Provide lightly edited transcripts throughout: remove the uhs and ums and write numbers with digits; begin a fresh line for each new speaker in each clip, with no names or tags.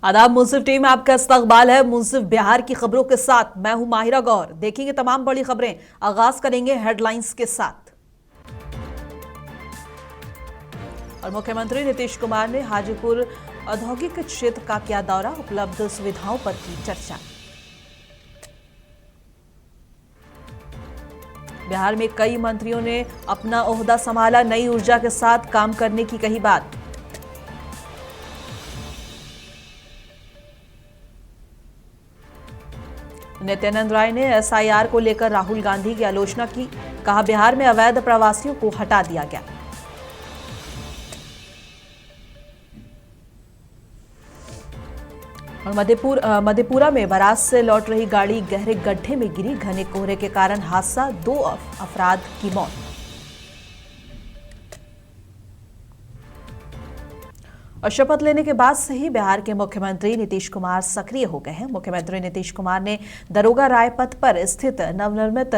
आदाब मुंसिफ टीम में आपका इस्तकबाल है। मुंसिफ बिहार की खबरों के साथ मैं हूं माहिरा गौर। देखेंगे तमाम बड़ी खबरें। आगाज करेंगे हेडलाइंस के साथ। और मुख्यमंत्री नीतीश कुमार ने हाजीपुर औद्योगिक क्षेत्र का किया दौरा, उपलब्ध सुविधाओं पर की चर्चा। बिहार में कई मंत्रियों ने अपना ओहदा संभाला, नई ऊर्जा के साथ काम करने की कही बात। नित्यानंद राय ने एसआईआर को लेकर राहुल गांधी की आलोचना की, कहा बिहार में अवैध प्रवासियों को हटा दिया गया। और मधेपुरा में बारात से लौट रही गाड़ी गहरे गड्ढे में गिरी, घने कोहरे के कारण हादसा, 2 अफराद की मौत। और शपथ लेने के बाद से ही बिहार के मुख्यमंत्री नीतीश कुमार सक्रिय हो गए हैं। मुख्यमंत्री नीतीश कुमार ने दरोगा राय पथ पर स्थित नवनिर्मित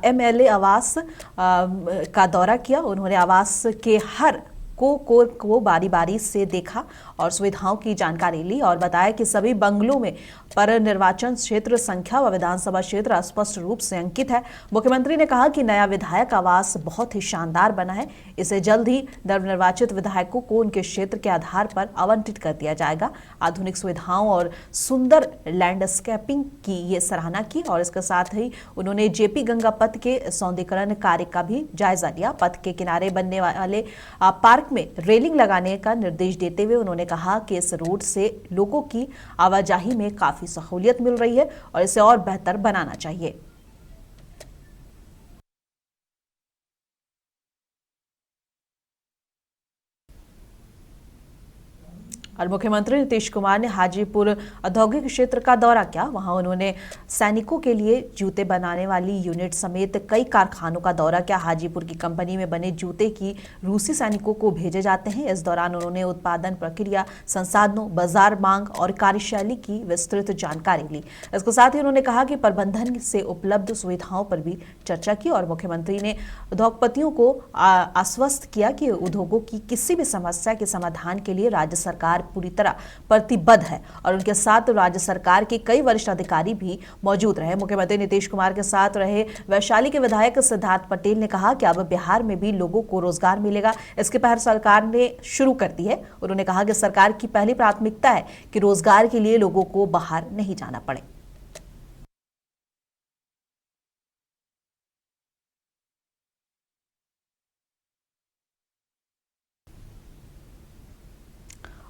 एमएलए आवास का दौरा किया। उन्होंने आवास के हर कोर को बारी बारी से देखा और सुविधाओं की जानकारी ली और बताया कि सभी बंगलों में पर निर्वाचन क्षेत्र संख्या व विधानसभा क्षेत्र स्पष्ट रूप से अंकित है। मुख्यमंत्री ने कहा कि नया विधायक आवास बहुत ही शानदार बना है, इसे जल्द ही नवनिर्वाचित विधायकों को उनके क्षेत्र के आधार पर आवंटित कर दिया जाएगा। आधुनिक सुविधाओं और सुंदर लैंडस्केपिंग की ये सराहना की और इसके साथ ही उन्होंने जेपी गंगा पथ के सौंदर्यीकरण कार्य का भी जायजा लिया। पथ के किनारे बनने वाले पार्क में रेलिंग लगाने का निर्देश देते हुए उन्होंने कहा कि इस रोड से लोगों की आवाजाही में काफी सहूलियत मिल रही है और इसे और बेहतर बनाना चाहिए। और मुख्यमंत्री नीतीश कुमार ने हाजीपुर औद्योगिक क्षेत्र का दौरा किया। वहां उन्होंने सैनिकों के लिए जूते बनाने वाली यूनिट समेत कई कारखानों का दौरा किया। हाजीपुर की कंपनी में बने जूते की रूसी सैनिकों को भेजे जाते हैं। इस दौरान उन्होंने उत्पादन प्रक्रिया, संसाधनों, बाजार मांग और कार्यशैली की विस्तृत जानकारी ली। इसके साथ ही उन्होंने कहा कि प्रबंधन से उपलब्ध सुविधाओं पर भी चर्चा की और मुख्यमंत्री ने उद्योगपतियों को आश्वस्त किया कि उद्योगों की किसी भी समस्या के समाधान के लिए राज्य सरकार पूरी तरह प्रतिबद्ध है और उनके साथ राज्य सरकार के कई वरिष्ठ अधिकारी भी मौजूद रहे। मुख्यमंत्री नीतीश कुमार के साथ रहे वैशाली के विधायक सिद्धार्थ पटेल ने कहा कि अब बिहार में भी लोगों को रोजगार मिलेगा, इसकी पहल सरकार ने शुरू कर दी है। उन्होंने कहा कि सरकार की पहली प्राथमिकता है कि रोजगार के लिए लोगों को बाहर नहीं जाना पड़े।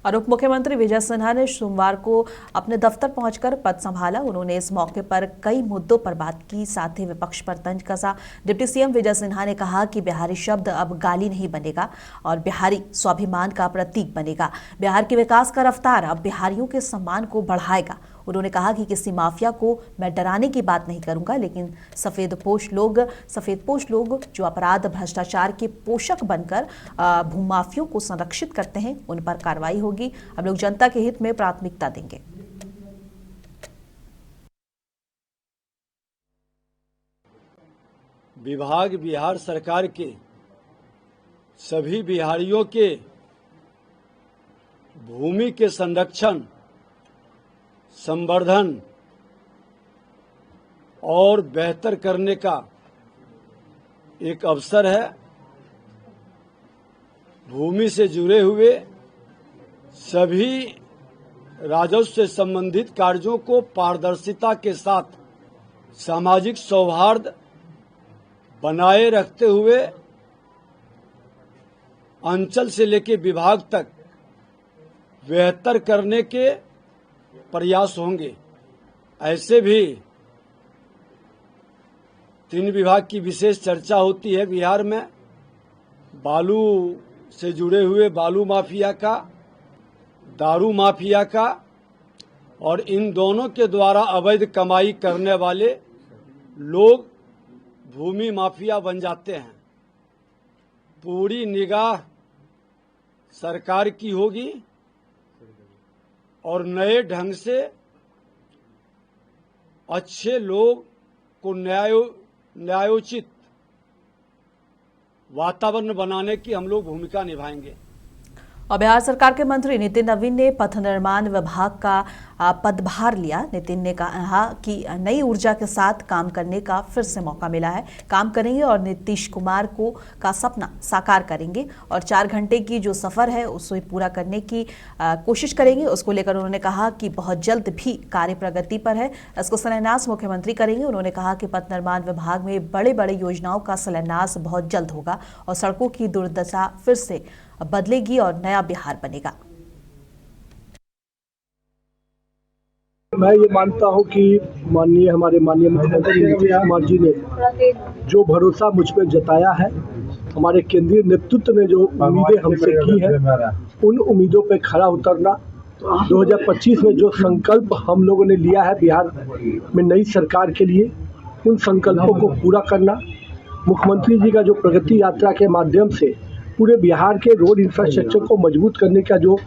और उप मुख्यमंत्री विजय सिन्हा ने सोमवार को अपने दफ्तर पहुंचकर पद संभाला। उन्होंने इस मौके पर कई मुद्दों पर बात की, साथ ही विपक्ष पर तंज कसा। डिप्टी सीएम विजय सिन्हा ने कहा कि बिहारी शब्द अब गाली नहीं बनेगा और बिहारी स्वाभिमान का प्रतीक बनेगा। बिहार के विकास का रफ्तार अब बिहारियों के सम्मान को बढ़ाएगा। उन्होंने कहा कि किसी माफिया को मैं डराने की बात नहीं करूंगा, लेकिन सफेदपोश लोग जो अपराध भ्रष्टाचार के पोषक बनकर भूमाफियों को संरक्षित करते हैं, उन पर कार्रवाई होगी। हम लोग जनता के हित में प्राथमिकता देंगे।
विभाग बिहार सरकार के सभी बिहारियों के भूमि के संरक्षण, संवर्धन और बेहतर करने का एक अवसर है। भूमि से जुड़े हुए सभी राजस्व से संबंधित कार्यों को पारदर्शिता के साथ सामाजिक सौहार्द बनाए रखते हुए अंचल से लेकर विभाग तक बेहतर करने के प्रयास होंगे। ऐसे भी 3 विभाग की विशेष चर्चा होती है बिहार में, बालू से जुड़े हुए बालू माफिया का, दारू माफिया का, और इन दोनों के द्वारा अवैध कमाई करने वाले लोग भूमि माफिया बन जाते हैं। पूरी निगाह सरकार की होगी और नए ढंग से अच्छे लोग को न्यायोचित वातावरण बनाने की हम लोग भूमिका निभाएंगे।
और बिहार सरकार के मंत्री नितिन नवीन ने पथ निर्माण विभाग का पदभार लिया। नितिन ने कहा कि नई ऊर्जा के साथ काम करने का फिर से मौका मिला है, काम करेंगे और नीतीश कुमार का सपना साकार करेंगे और 4 घंटे की जो सफर है उसे पूरा करने की कोशिश करेंगे। उसको लेकर उन्होंने कहा कि बहुत जल्द भी कार्य प्रगति पर है, इसको शिलान्यास मुख्यमंत्री करेंगे। उन्होंने कहा कि पथ निर्माण विभाग में बड़े बड़े योजनाओं का शिलान्यास बहुत जल्द होगा और सड़कों की दुर्दशा फिर से बदलेगी और नया बिहार बनेगा।
मैं ये मानता हूँ कि हमारे माननीय मुख्यमंत्री नीतीश कुमार जी ने जो भरोसा मुझ पर जताया है, हमारे केंद्रीय नेतृत्व ने जो उम्मीदें हमसे की है, उन उम्मीदों पर खरा उतरना, 2025 में जो संकल्प हम लोगों ने लिया है बिहार में नई सरकार के लिए, उन संकल्पों को पूरा करना, मुख्यमंत्री जी का जो प्रगति यात्रा के माध्यम से पूरे बिहार के रोड इंफ्रास्ट्रक्चर को मजबूत करने का जो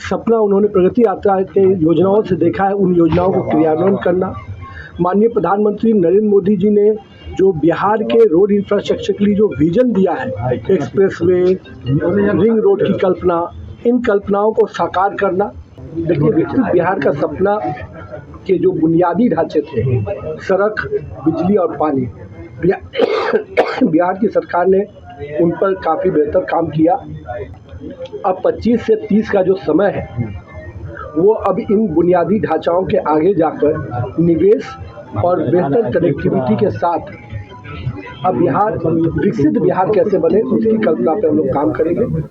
सपना उन्होंने प्रगति यात्रा के योजनाओं से देखा है, उन योजनाओं को क्रियान्वयन करना। माननीय प्रधानमंत्री नरेंद्र मोदी जी ने जो बिहार के रोड इंफ्रास्ट्रक्चर के लिए जो विजन दिया है, एक्सप्रेसवे, रिंग रोड की कल्पना, इन कल्पनाओं को साकार करना। देखिए, विकसित बिहार का सपना के जो बुनियादी ढांचे थे, सड़क, बिजली और पानी, बिहार की सरकार ने उन पर काफ़ी बेहतर काम किया। अब 25 से 30 का जो समय है, वो अब इन बुनियादी ढांचाओं के आगे जाकर निवेश और बेहतर कनेक्टिविटी के साथ अब बिहार विकसित बिहार कैसे बने, उसकी कल्पना पर हम लोग काम करेंगे।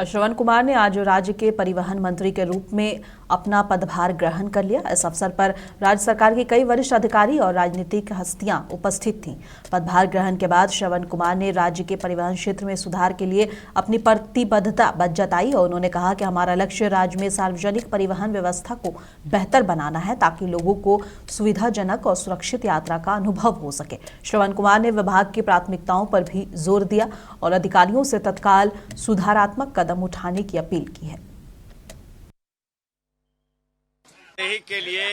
श्रवण कुमार ने आज राज्य के परिवहन मंत्री के रूप में अपना पदभार ग्रहण कर लिया। इस अवसर पर राज्य सरकार के कई वरिष्ठ अधिकारी और राजनीतिक हस्तियां उपस्थित थीं। पदभार ग्रहण के बाद श्रवण कुमार ने राज्य के परिवहन क्षेत्र में सुधार के लिए अपनी प्रतिबद्धता जताई और उन्होंने कहा कि हमारा लक्ष्य राज्य में सार्वजनिक परिवहन व्यवस्था को बेहतर बनाना है ताकि लोगों को सुविधाजनक और सुरक्षित यात्रा का अनुभव हो सके। श्रवण कुमार ने विभाग की प्राथमिकताओं पर भी जोर दिया और अधिकारियों से तत्काल सुधारात्मक कदम उठाने की अपील की है।
यही के लिए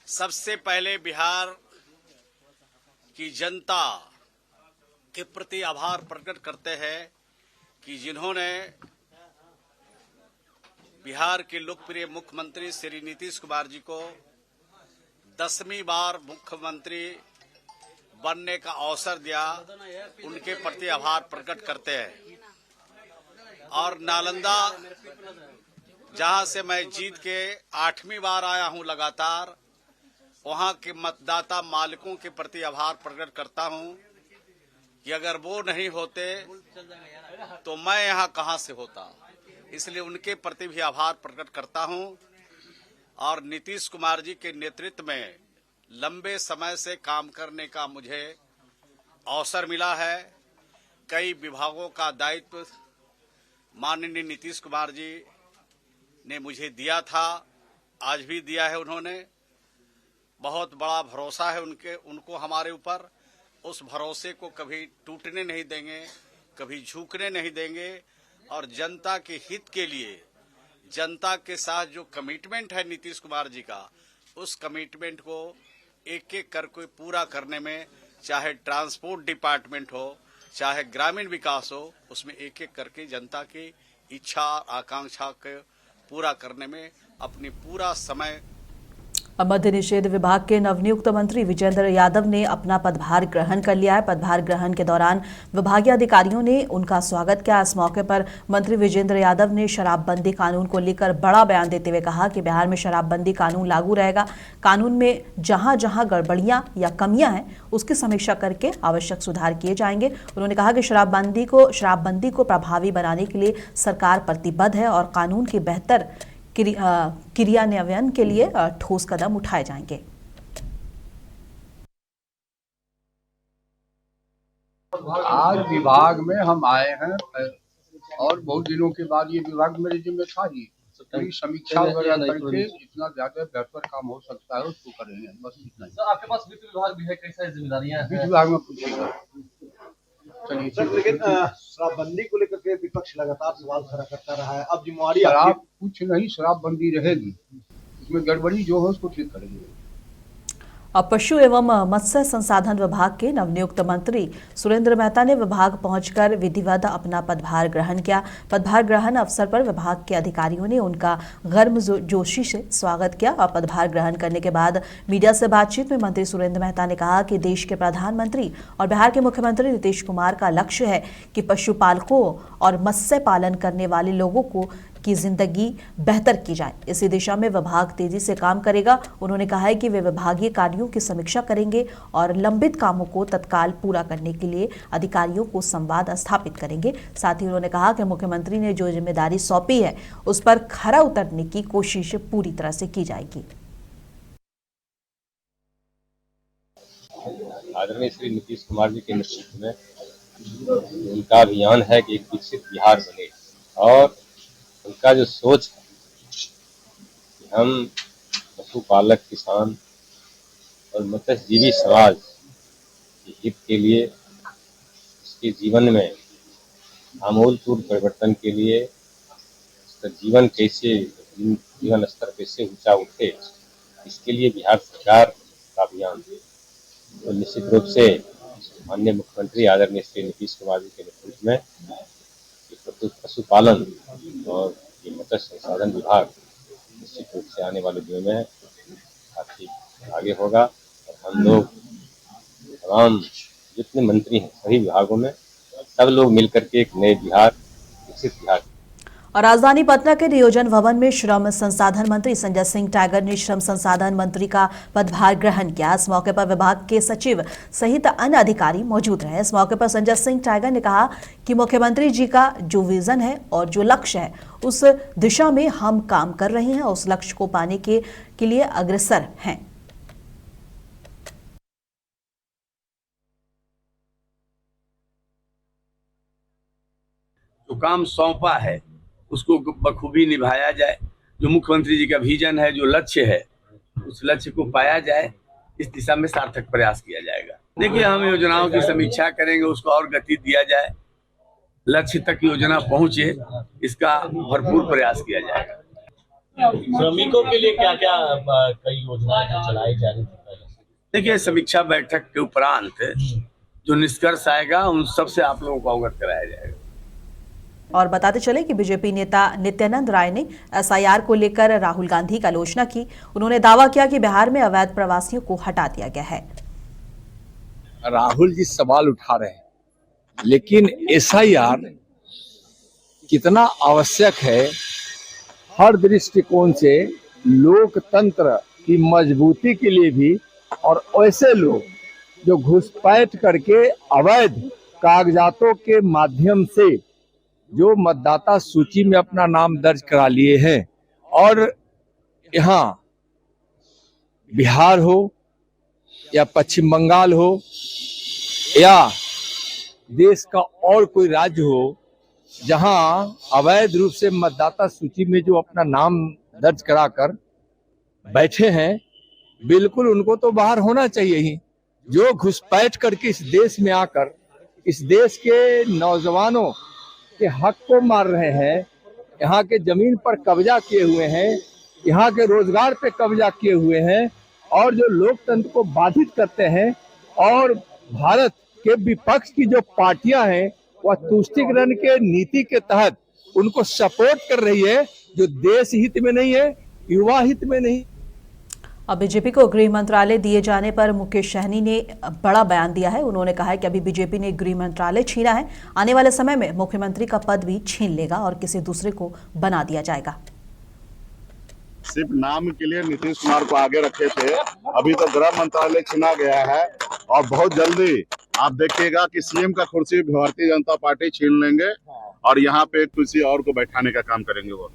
सबसे पहले बिहार की जनता के प्रति आभार प्रकट करते हैं कि जिन्होंने बिहार के लोकप्रिय मुख्यमंत्री श्री नीतीश कुमार जी को 10वीं बार मुख्यमंत्री बनने का अवसर दिया, उनके प्रति आभार प्रकट करते हैं। और नालंदा, जहां से मैं जीत के 8वीं बार आया हूं लगातार, वहां के मतदाता मालिकों के प्रति आभार प्रकट करता हूं कि अगर वो नहीं होते तो मैं यहां कहां से होता, इसलिए उनके प्रति भी आभार प्रकट करता हूं। और नीतीश कुमार जी के नेतृत्व में लंबे समय से काम करने का मुझे अवसर मिला है। कई विभागों का दायित्व माननीय नीतीश कुमार जी ने मुझे दिया था, आज भी दिया है उन्होंने। बहुत बड़ा भरोसा है उनको हमारे ऊपर। उस भरोसे को कभी टूटने नहीं देंगे, कभी झुकने नहीं देंगे और जनता के हित के लिए, जनता के साथ जो कमिटमेंट है नीतीश कुमार जी का, उस कमिटमेंट को एक एक करके पूरा करने में, चाहे ट्रांसपोर्ट डिपार्टमेंट हो, चाहे ग्रामीण विकास हो, उसमें एक एक करके जनता की इच्छा आकांक्षा को पूरा करने में अपनी पूरा समय।
मद्य निषेध विभाग के नवनियुक्त मंत्री विजेंद्र यादव ने अपना पदभार ग्रहण कर लिया है। पदभार ग्रहण के दौरान विभागीय अधिकारियों ने उनका स्वागत किया। इस मौके पर मंत्री विजेंद्र यादव ने शराबबंदी कानून को लेकर बड़ा बयान देते हुए कहा कि बिहार में शराबबंदी कानून लागू रहेगा। कानून में जहां जहां गड़बड़ियां या कमियां हैं उसकी समीक्षा करके आवश्यक सुधार किए जाएंगे। उन्होंने कहा कि शराबबंदी को प्रभावी बनाने के लिए सरकार प्रतिबद्ध है और कानून की बेहतर क्रियान्वयन के लिए ठोस कदम उठाए जाएंगे।
आज विभाग में हम आए हैं और बहुत दिनों के बाद ये विभाग मेरे जिम्मे था ही, पूरी समीक्षा वगैरह करके जितना ज्यादा बेहतर काम हो सकता है उसको करेंगे, बस इतना ही।
आपके पास वित्त विभाग भी है, कई सारी जिम्मेदारियां हैं।
वित्त विभाग में पूछिएगा।
लेकिन शराबबंदी को लेकर के विपक्ष लगातार सवाल खड़ा करता रहा है, अब जिम्मेवारी
शराब कुछ नहीं, शराबबंदी रहेगी, उसमें गड़बड़ी जो हो उसको ठीक करेंगे।
अब पशु एवं मत्स्य संसाधन विभाग के नवनियुक्त मंत्री सुरेंद्र मेहता ने विभाग पहुंचकर विधिवत अपना पदभार ग्रहण किया। पदभार ग्रहण अवसर पर विभाग के अधिकारियों ने उनका गर्मजोशी से स्वागत किया और पदभार ग्रहण करने के बाद मीडिया से बातचीत में मंत्री सुरेंद्र मेहता ने कहा कि देश के प्रधानमंत्री और बिहार के मुख्यमंत्री नीतीश कुमार का लक्ष्य है कि पशुपालकों और मत्स्य पालन करने वाले लोगों की जिंदगी बेहतर की जाए। इसी दिशा में विभाग तेजी से काम करेगा। उन्होंने कहा है कि वे विभागीय कार्यों की समीक्षा करेंगे और लंबित कामों को तत्काल पूरा करने के लिए अधिकारियों को संवाद स्थापित करेंगे। साथ ही उन्होंने कहा कि मुख्यमंत्री ने जो जिम्मेदारी सौंपी है उस पर खरा उतरने की कोशिश पूरी तरह से की जाएगी।
आदरणीय श्री नीतीश कुमार जी के नेतृत्व में उनका अभियान है कि एक विकसित बिहार बने और उनका जो सोच है कि हम पशुपालक, किसान और मत्स्यजीवी समाज के हित के लिए, उसके जीवन में आमूलचूल परिवर्तन के लिए, उसका जीवन स्तर कैसे ऊंचा उठे, इसके लिए बिहार सरकार का अभियान तो निश्चित रूप से माननीय मुख्यमंत्री आदरणीय श्री नीतीश कुमार जी के नेतृत्व में पशुपालन और मत्स्य संसाधन विभाग निश्चित रूप से आने वाले दिनों में काफी आगे होगा और हम लोग तमाम जितने मंत्री हैं सभी विभागों में सब लोग मिलकर के एक नए बिहार, विकसित बिहार।
और राजधानी पटना के नियोजन भवन में श्रम संसाधन मंत्री संजय सिंह टाइगर ने श्रम संसाधन मंत्री का पदभार ग्रहण किया। इस मौके पर विभाग के सचिव सहित अन्य अधिकारी मौजूद रहे। इस मौके पर संजय सिंह टाइगर ने कहा कि मुख्यमंत्री जी का जो विजन है और जो लक्ष्य है उस दिशा में हम काम कर रहे हैं, उस लक्ष्य को पाने के लिए अग्रसर हैं।
जो काम सौंपा है उसको बखूबी निभाया जाए। जो मुख्यमंत्री जी का विजन है, जो लक्ष्य है, उस लक्ष्य को पाया जाए, इस दिशा में सार्थक प्रयास किया जाएगा। देखिए, हम योजनाओं की समीक्षा करेंगे, उसको और गति दिया जाए, लक्ष्य तक योजना पहुंचे, इसका भरपूर प्रयास किया जाएगा।
श्रमिकों के लिए क्या क्या कई योजनाएं जो चलाई जा रही थी?
देखिए, समीक्षा बैठक के उपरांत जो निष्कर्ष आएगा उन सबसे आप लोगों को अवगत कराया जाएगा।
और बताते चले कि बीजेपी नेता नित्यानंद राय ने एसआईआर को लेकर राहुल गांधी की आलोचना की। उन्होंने दावा किया कि बिहार में अवैध प्रवासियों को हटा दिया गया है।
राहुल जी सवाल उठा रहे हैं, लेकिन एसआईआर कितना आवश्यक है हर दृष्टिकोण से, लोकतंत्र की मजबूती के लिए भी, और ऐसे लोग जो घुसपैठ करके अवैध कागजातों के माध्यम से जो मतदाता सूची में अपना नाम दर्ज करा लिए हैं और यहाँ बिहार हो या पश्चिम बंगाल हो या देश का और कोई राज्य हो जहाँ अवैध रूप से मतदाता सूची में जो अपना नाम दर्ज कराकर बैठे हैं, बिल्कुल उनको तो बाहर होना चाहिए ही। जो घुसपैठ करके इस देश में आकर इस देश के नौजवानों के हक को मार रहे हैं, यहाँ के जमीन पर कब्जा किए हुए हैं, यहाँ के रोजगार पे कब्जा किए हुए हैं और जो लोकतंत्र को बाधित करते हैं, और भारत के विपक्ष की जो पार्टियां हैं वह तुष्टिकरण के नीति के तहत उनको सपोर्ट कर रही है, जो देश हित में नहीं है, युवा हित में नहीं।
अब बीजेपी को गृह मंत्रालय दिए जाने पर मुकेश सहनी ने बड़ा बयान दिया है। उन्होंने कहा है कि अभी बीजेपी ने गृह मंत्रालय छीना है, आने वाले समय में मुख्यमंत्री का पद भी छीन लेगा और किसी दूसरे को बना दिया जाएगा।
सिर्फ नाम के लिए नीतीश कुमार को आगे रखे थे, अभी तो गृह मंत्रालय छीना गया है और बहुत जल्दी आप देखिएगा कि सीएम का कुर्सी भारतीय जनता पार्टी छीन लेंगे और यहाँ पे किसी और को बैठाने का काम करेंगे वो।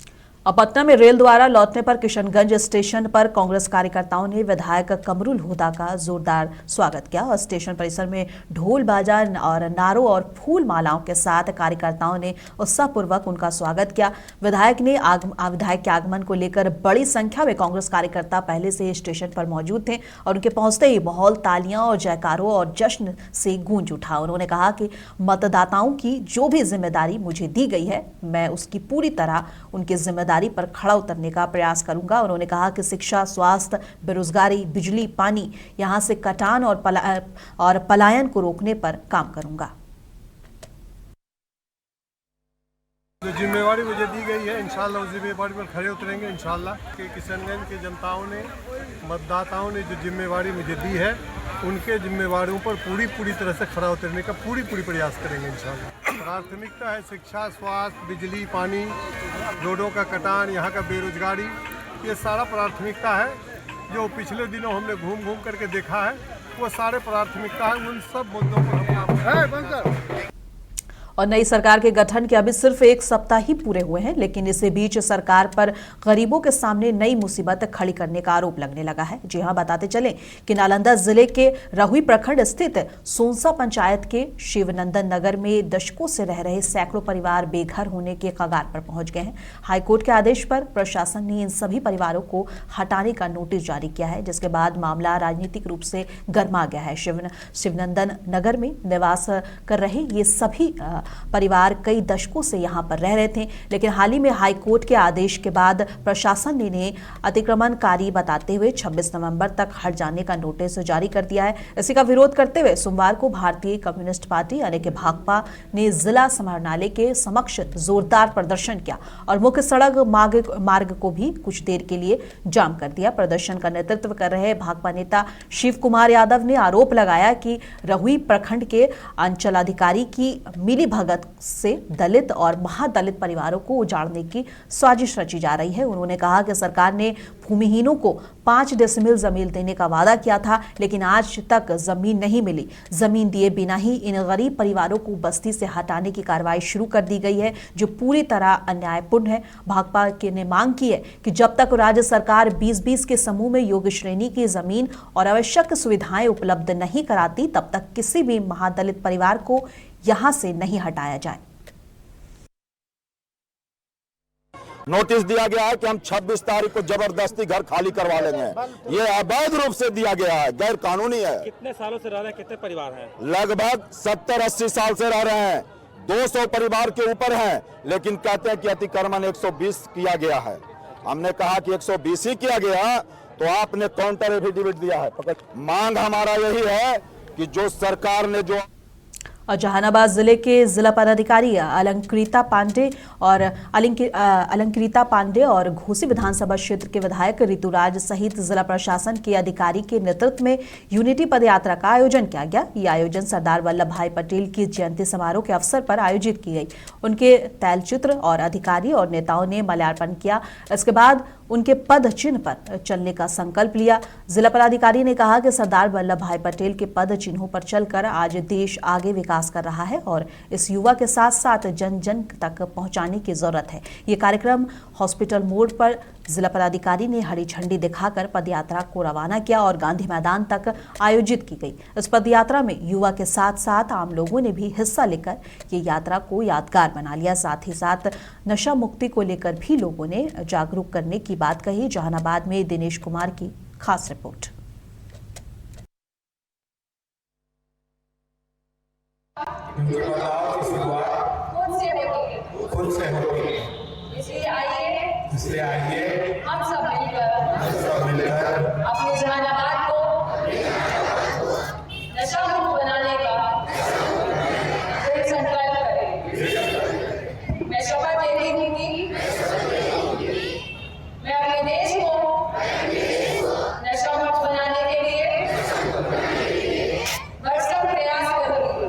अब पटना में रेल द्वारा लौटने पर किशनगंज स्टेशन पर कांग्रेस कार्यकर्ताओं ने विधायक कमरुल हुदा का जोरदार स्वागत किया और स्टेशन परिसर में ढोल बाजा और नारों और फूल मालाओं के साथ कार्यकर्ताओं ने उत्साहपूर्वक उनका स्वागत किया। विधायक के आगमन को लेकर बड़ी संख्या में कांग्रेस कार्यकर्ता पहले से स्टेशन पर मौजूद थे और उनके पहुंचते ही माहौल तालियां और जयकारों और जश्न से गूंज उठा। उन्होंने कहा कि मतदाताओं की जो भी जिम्मेदारी मुझे दी गई है, मैं उसकी पूरी तरह उनकी जिम्मेदारी ईमानदारी पर खड़ा उतरने का प्रयास करूंगा। उन्होंने कहा कि शिक्षा, स्वास्थ्य, बेरोजगारी, बिजली, पानी, यहां से कटान और पलायन को रोकने पर काम करूंगा।
जो जिम्मेवारी मुझे दी गई है, इंशाल्लाह उस जिम्मेवारी पर खड़े उतरेंगे। इंशाल्लाह कि किशनगंज के जनताओं ने, मतदाताओं ने जो जिम्मेवारी मुझे दी है, उनके जिम्मेवारियों पर पूरी तरह से खड़ा उतरने का पूरी प्रयास करेंगे इंशाल्लाह। प्राथमिकता है शिक्षा, स्वास्थ्य, बिजली, पानी, रोडों का कटान, यहाँ का बेरोजगारी, ये सारा प्राथमिकता है। जो पिछले दिनों हमने घूम करके देखा है, वो सारे प्राथमिकता है। उन सब मुद्दों पर हम काम करेंगे।
और नई सरकार के गठन के अभी सिर्फ 1 सप्ताह ही पूरे हुए हैं, लेकिन इसी बीच सरकार पर गरीबों के सामने नई मुसीबत खड़ी करने का आरोप लगने लगा है। जी हां, बताते चलें कि नालंदा जिले के रहुई प्रखंड स्थित सोनसा पंचायत के शिवनंदन नगर में दशकों से रह रहे सैकड़ों परिवार बेघर होने के कगार पर पहुंच गए हैं। हाईकोर्ट के आदेश पर प्रशासन ने इन सभी परिवारों को हटाने का नोटिस जारी किया है, जिसके बाद मामला राजनीतिक रूप से गर्मा गया है। शिवनंदन नगर में निवास कर रहे ये सभी परिवार कई दशकों से यहां पर रह रहे थे, लेकिन हाल ही में हाईकोर्ट के आदेश के बाद प्रशासन ने इन्हें अतिक्रमणकारी बताते हुए 26 नवंबर तक हट जाने का नोटिस जारी कर दिया है। इसी का विरोध करते हुए सोमवार को भारतीय कम्युनिस्ट पार्टी यानी कि भाकपा ने जिला समाहरणालय के समक्ष जोरदार प्रदर्शन किया और मुख्य सड़क मार्ग को भी कुछ देर के लिए जाम कर दिया। प्रदर्शन का नेतृत्व कर रहे भाकपा नेता शिव कुमार यादव ने आरोप लगाया कि रहुई प्रखंड के अंचलाधिकारी की मिली भगत से दलित और महादलित परिवारों को उजाड़ने की साजिश रची जा रही है। उन्होंने कहा कि सरकार ने भूमिहीनों को 5 डेसिमल जमीन देने का वादा किया था, लेकिन आज तक जमीन नहीं मिली। जमीन दिए बिना ही इन गरीब परिवारों को बस्ती से हटाने की कार्रवाई शुरू कर दी गई है, जो पूरी तरह अन्यायपूर्ण है। भाकपा ने मांग की है कि जब तक राज्य सरकार 20-20 के समूह में योग्य श्रेणी की जमीन और आवश्यक सुविधाएं उपलब्ध नहीं कराती, तब तक किसी भी महादलित परिवार को यहां से नहीं हटाया जाए।
नोटिस दिया गया है कि हम 26 तारीख को जबरदस्ती घर खाली करवा लेंगे। ये अवैध रूप से दिया गया है, गैर कानूनी है।
कितने सालों से रह रहे हैं, कितने परिवार हैं?
लगभग 70-80 साल से रह रहे हैं। 200 परिवार के ऊपर हैं, लेकिन कहते हैं कि अतिक्रमण 120 किया गया है। हमने कहा कि 120 ही किया गया, तो आपने काउंटर एफिडेविट दिया है। मांग हमारा यही है कि जो सरकार ने जो
और जहानाबाद जिले के जिला पदाधिकारी अलंकृता पांडे और घोसी विधानसभा क्षेत्र के विधायक ऋतुराज सहित जिला प्रशासन के अधिकारी के नेतृत्व में यूनिटी पदयात्रा का आयोजन किया गया। ये आयोजन सरदार वल्लभ भाई पटेल की जयंती समारोह के अवसर पर आयोजित की गई। उनके तैलचित्र और अधिकारी और नेताओं ने माल्यार्पण किया। इसके बाद उनके पद चिन्ह पर चलने का संकल्प लिया। जिला पदाधिकारी ने कहा कि सरदार वल्लभ भाई पटेल के पद चिन्हों पर चलकर आज देश आगे विकास कर रहा है और इस युवा के साथ साथ जन जन तक पहुंचाने की जरूरत है। ये कार्यक्रम हॉस्पिटल मोड़ पर जिला पदाधिकारी ने हरी झंडी दिखाकर पदयात्रा को रवाना किया और गांधी मैदान तक आयोजित की गई। इस पदयात्रा में युवा के साथ साथ आम लोगों ने भी हिस्सा लेकर ये यात्रा को यादगार बना लिया। साथ ही साथ नशा मुक्ति को लेकर भी लोगों ने जागरूक करने की बात कही। जहानाबाद में दिनेश कुमार की खास रिपोर्ट।
इसलिए आइए हम सब मिलकर अपने जहानाबाद को नशा मुक्त बनाने का एक संकल्प करें। मैं शपथ लेती हूँ कि मैं अपने देश को नशा मुक्त बनाने के लिए भरसक प्रयास करूंगी।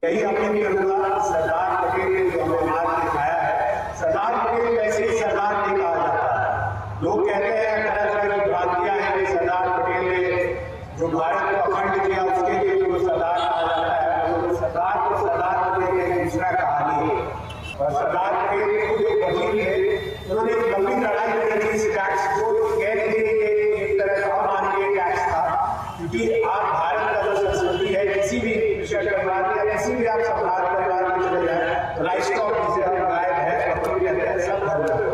यही अपील करूंगा सरदार पटेल ने जो हमें मार्ग दिखाया है। सरदार पटेल वैसे ही सरदार नहीं कहा जाता है। लोग कहते हैं तरह तरह की भ्रांतियां हैं कि सरदार पटेल ने जो भारत को अखंड किया उसके लिए जो सरदार कहा जाता है, वो सरदार को सरदार पटेल एक दूसरा कहानी है। और सरदार पटेल खुद एक वकील थे, उन्होंने एक लंबी लड़ाई लड़ी थी इस टैक्स को, कहते थे कि एक तरह का अमानवीय टैक्स था, क्योंकि आज भारत का जो संस्कृति है, किसी भी विषय पर बात या किसी भी आप संभाल कर बात में चले जाए, लाइफ स्टॉक जिसे हम गायब है, सब धर्म।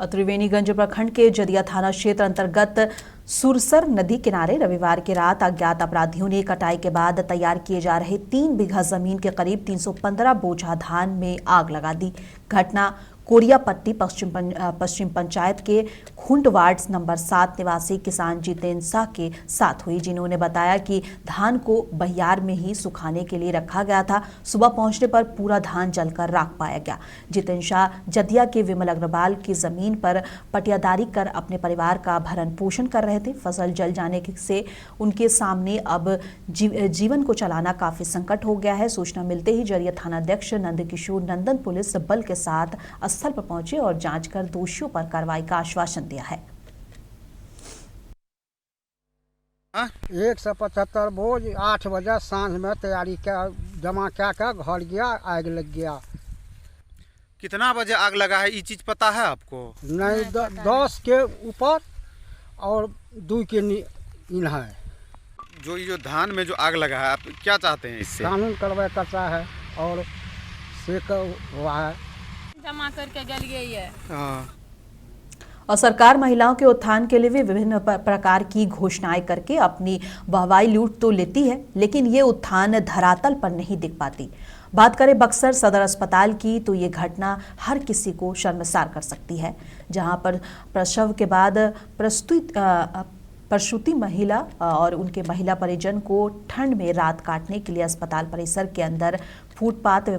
त्रिवेणीगंज प्रखंड के जदिया थाना क्षेत्र अंतर्गत सुरसर नदी किनारे रविवार की रात अज्ञात अपराधियों ने कटाई के बाद तैयार किए जा रहे 3 बीघा जमीन के करीब 315 बोझा धान में आग लगा दी। घटना कोरियापट्टी पश्चिम पंचायत के खुंड वार्ड नंबर 7 निवासी किसान जितेंद्र शाह के साथ हुई, जिन्होंने बताया कि धान को बहियार में ही सुखाने के लिए रखा गया था। सुबह पहुंचने पर पूरा धान जलकर राख पाया गया। जितेंद्र शाह जदिया के विमल अग्रवाल की जमीन पर पटियादारी कर अपने परिवार का भरण पोषण कर रहे थे। फसल जल जाने से उनके सामने अब जीवन को चलाना काफी संकट हो गया है। सूचना मिलते ही जरिया थानाध्यक्ष नंदकिशोर नंदन पुलिस बल के साथ स्थल पर पहुंचे और जांच कर दोषियों पर कार्रवाई का आश्वासन दिया है।
175 बोझ 8 बजे सांझ में तैयारी जमा क्या घर गया, आग लग गया।
कितना बजे आग लगा है ये चीज पता है आपको?
नहीं, 10 के ऊपर और 2 के इन है।
जो धान में जो आग लगा है, आप क्या चाहते हैं इससे?
कानून कार्रवाई करता है और सेक हुआ है,
जमा करके जल गई है।
और सरकार महिलाओं के उत्थान के लिए भी विभिन्न प्रकार की घोषणाएं करके अपनी वाहवाही लूट तो लेती है, लेकिन ये उत्थान धरातल पर नहीं दिख पाती। बात करें बक्सर सदर अस्पताल की तो ये घटना हर किसी को शर्मसार कर सकती है, जहां पर प्रसव के बाद प्रसूति महिला और उनके महिला परिजन को ठंड में रात काटने के लिए अस्पताल परिसर के अंदर फुटपाथ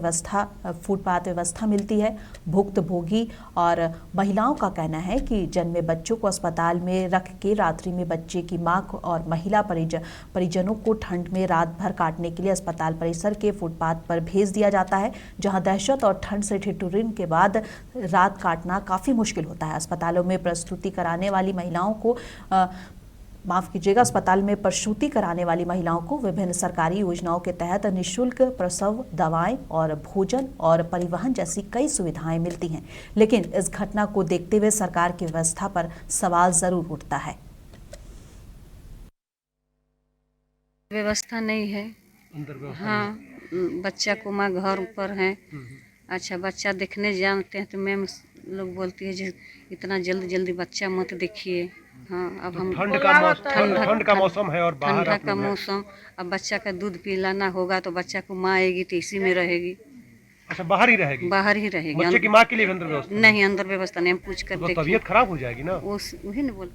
व्यवस्था मिलती है। भुक्तभोगी और महिलाओं का कहना है कि जन्मे बच्चों को अस्पताल में रख के रात्रि में बच्चे की मां और महिला परिजनों को ठंड में रात भर काटने के लिए अस्पताल परिसर के फुटपाथ पर भेज दिया जाता है, जहां दहशत और ठंड से ठिठुरन के बाद रात काटना काफ़ी मुश्किल होता है। अस्पतालों में प्रसूति कराने वाली महिलाओं को अस्पताल में प्रसूति कराने वाली महिलाओं को विभिन्न सरकारी योजनाओं के तहत निःशुल्क प्रसव दवाएं और भोजन और परिवहन जैसी कई सुविधाएं मिलती हैं, लेकिन इस घटना को देखते हुए सरकार की व्यवस्था पर सवाल जरूर उठता है।
व्यवस्था नहीं है। हाँ, बच्चा को माँ घर पर है। अच्छा, बच्चा देखने जानते हैं तो मैम लोग बोलती है जी इतना जल्दी बच्चा मत देखिए। हाँ, अब हम
ठंड का मौसम है और बाहर
ठंडा का मौसम, अब बच्चा का दूध पिलाना होगा तो बच्चा को माँ आएगी तो इसी में रहेगी।
अच्छा, बाहर ही रहेगी?
बाहर ही रहेगी।
बच्चे की माँ के लिए अंदर व्यवस्था
नहीं, अंदर व्यवस्था नहीं। हम पूछ कर देखिए,
तबीयत खराब हो जाएगी ना।
वही नहीं बोल।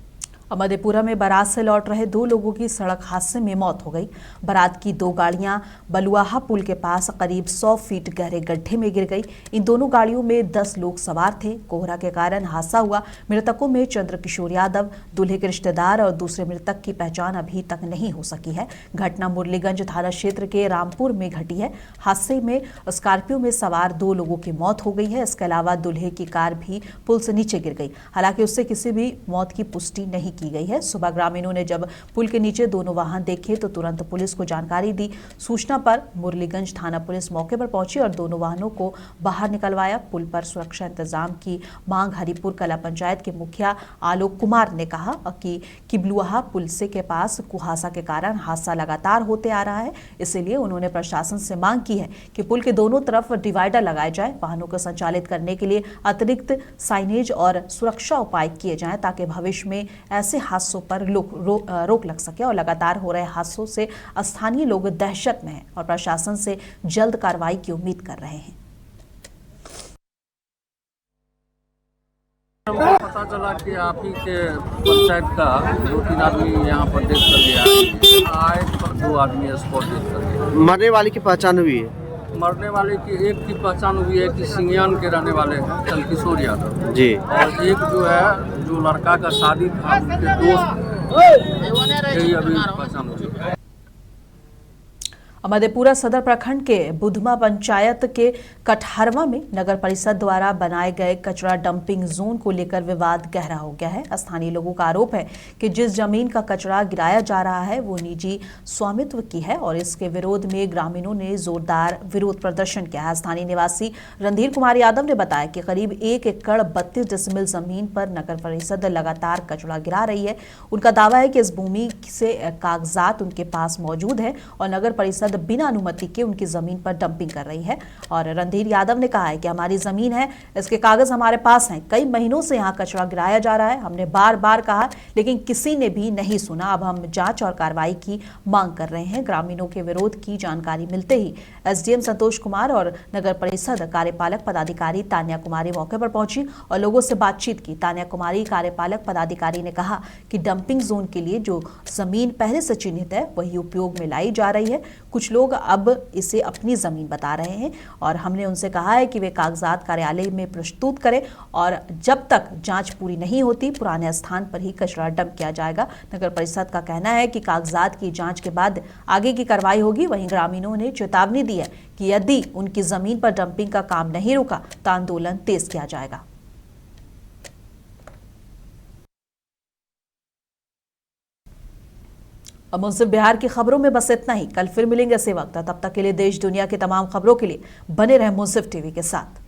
मधेपुरा में बारात से लौट रहे 2 लोगों की सड़क हादसे में मौत हो गई। बारात की 2 गाड़ियां बलुआहा पुल के पास करीब 100 फीट गहरे गड्ढे में गिर गई। इन दोनों गाड़ियों में 10 लोग सवार थे। कोहरा के कारण हादसा हुआ। मृतकों में चंद्रकिशोर यादव, दूल्हे के रिश्तेदार और दूसरे मृतक की पहचान अभी तक नहीं हो सकी है। घटना मुरलीगंज थाना क्षेत्र के रामपुर में घटी है। हादसे में स्कॉर्पियो में सवार 2 लोगों की मौत हो गई है। इसके अलावा दूल्हे की कार भी पुल से नीचे गिर गई। हालांकि उससे किसी भी मौत की पुष्टि नहीं की गई है। सुबह ग्रामीणों ने जब पुल के नीचे दोनों वाहन देखे तो तुरंत पुलिस को जानकारी दी। सूचना पर मुरलीगंज थाना पुलिस मौके पर पहुंची और दोनों वाहनों को बाहर निकलवाया। पुल पर सुरक्षा इंतजाम की मांग हरिपुर कला पंचायत के मुखिया आलोक कुमार ने कहा कि किबलुआहा पुल से के पास कुहासा के कारण हादसा लगातार होते आ रहा है, इसलिए उन्होंने प्रशासन से मांग की है कि पुल के दोनों तरफ डिवाइडर लगाए जाए, वाहनों को संचालित करने के लिए अतिरिक्त साइनेज और सुरक्षा उपाय किए जाएं ताकि भविष्य में ऐसे हादसों पर रोक लग सके। और लगातार हो रहे हादसों से स्थानीय लोग दहशत में हैं और प्रशासन से जल्द कार्रवाई की उम्मीद कर रहे हैं।
पता चला कि आप ही के पंचायत का 2-3 आदमी यहाँ पर डेथ कर गया। आए पर 2 आदमी स्पॉट डेथ कर गया।
मरने वाले की पहचान हुई है?
मरने वाले की एक की पहचान हुई है कि सिंगियान के रहने वाले हैं चंद्रकिशोर यादव
जी,
और एक जो है जो लड़का का शादी था उनके दोस्त, यही अभी पहचान हुई है।
मधेपुरा सदर प्रखंड के बुधमा पंचायत के कटहरवा में नगर परिषद द्वारा बनाए गए कचरा डंपिंग जोन को लेकर विवाद गहरा हो गया है। स्थानीय लोगों का आरोप है कि जिस जमीन का कचरा गिराया जा रहा है वो निजी स्वामित्व की है और इसके विरोध में ग्रामीणों ने जोरदार विरोध प्रदर्शन किया है। स्थानीय निवासी रणधीर कुमार यादव ने बताया कि करीब 1 एकड़ 32 डिसमिल जमीन पर नगर परिषद लगातार कचरा गिरा रही है। उनका दावा है कि इस भूमि से कागजात उनके पास मौजूद है और नगर परिषद जल्द बिना अनुमति के उनकी जमीन पर डंपिंग कर रही है। और रणधीर यादव ने कहा है कि हमारी जमीन है, इसके कागज हमारे पास हैं, कई महीनों से यहाँ कचरा गिराया जा रहा है, हमने बार बार कहा लेकिन किसी ने भी नहीं सुना। अब हम जांच और कार्रवाई की मांग कर रहे हैं। ग्रामीणों के विरोध की जानकारी मिलते ही एसडीएम संतोष कुमार और नगर परिषद कार्यपालक पदाधिकारी तान्या कुमारी मौके पर पहुंची और लोगों से बातचीत की। तान्या कुमारी कार्यपालक पदाधिकारी ने कहा कि डंपिंग जोन के लिए जो जमीन पहले से चिन्हित है वही उपयोग में लाई जा रही है। कुछ लोग अब इसे अपनी जमीन बता रहे हैं और हमने उनसे कहा है कि वे कागजात कार्यालय में प्रस्तुत करें और जब तक जांच पूरी नहीं होती पुराने स्थान पर ही कचरा डंप किया जाएगा। नगर परिषद का कहना है कि कागजात की जांच के बाद आगे की कार्रवाई होगी। वहीं ग्रामीणों ने चेतावनी दी है कि यदि उनकी जमीन पर डंपिंग का काम नहीं रुका तो आंदोलन तेज किया जाएगा। अब मुंसिफ बिहार की खबरों में बस इतना ही। कल फिर मिलेंगे इसी वक्त। तब तक के लिए देश दुनिया की तमाम खबरों के लिए बने रहें मुंसिफ टीवी के साथ।